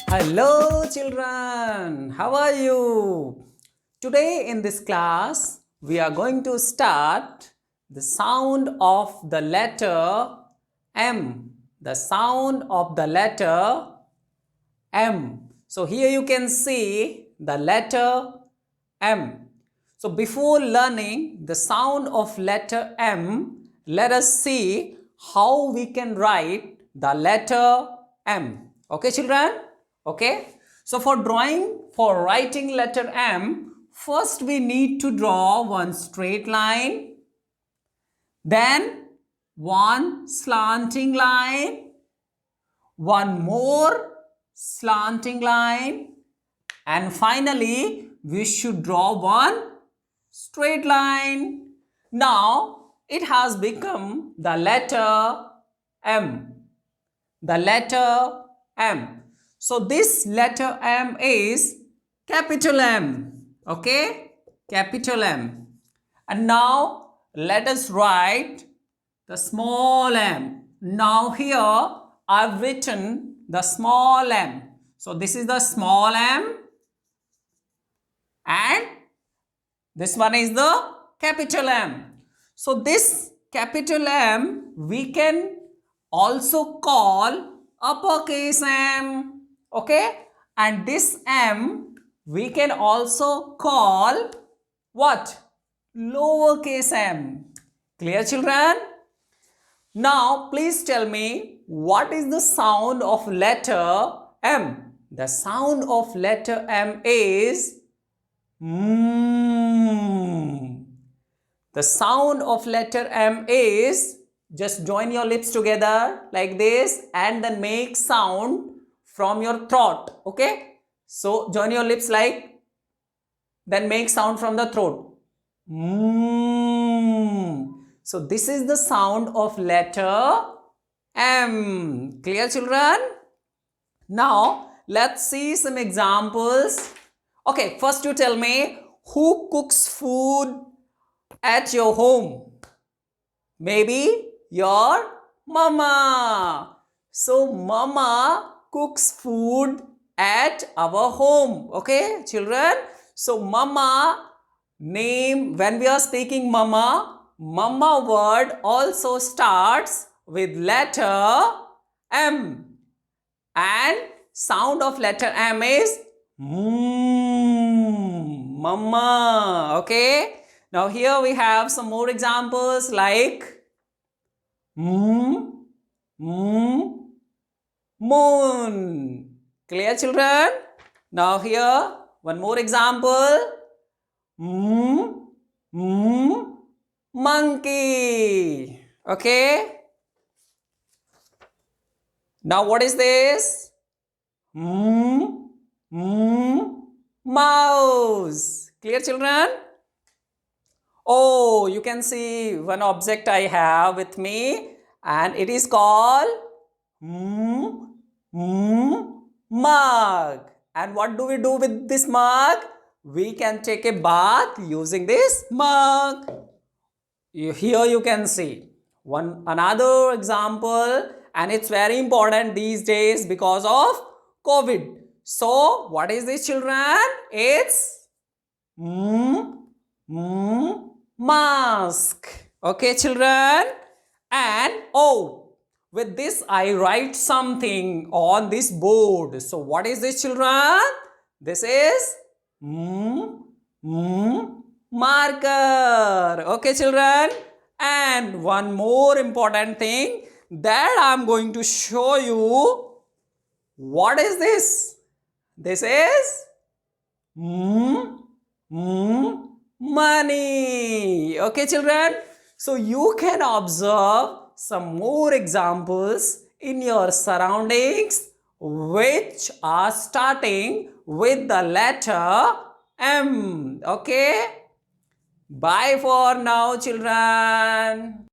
Hello children, how are you? Today in this class, we are going to start the sound of the letter M. The sound of the letter M. So here you can see the letter M. So before learning the sound of letter M, let us see how we can write the letter M. Okay children? Okay. So for writing letter M, first we need to draw one straight line, then one slanting line, one more slanting line, and finally we should draw one straight line. Now it has become the letter M. The letter M. So this letter M is capital M. Okay? Capital M. And now let us write the small m. Now here I've written the small m. So this is the small m and this one is the capital M. So this capital M we can also call uppercase M. Okay? And this M we can also call what? Lowercase m. Clear children? Now please tell me what is the sound of letter M? The sound of letter M is mm. The sound of letter M is, just join your lips together like this and then make sound from your throat. Okay? So join your lips like, then make sound from the throat. Mm. So this is the sound of letter M. Clear children? Now let's see some examples. Okay, first you tell me who cooks food at your home? Maybe your mama. So mama cooks food at our home. Okay children? So mama name, when we are speaking mama, mama word also starts with letter M. And sound of letter M is mama. Okay. Now here we have some more examples like moon. Clear children? Now here one more example. Monkey. Okay. Now what is this? Mouse. Clear children? Oh, you can see one object I have with me and it is called mug. And what do we do with this mug? We can take a bath using this mug. Here you can see another example, and it's very important these days because of COVID. So what is this children? It's mask. Okay children? And oh, with this I write something on this board. So what is this children? This is marker. Okay children? And one more important thing that I'm going to show you. What is this? This is money. Okay children? So you can observe some more examples in your surroundings which are starting with the letter M. Okay? Bye for now children.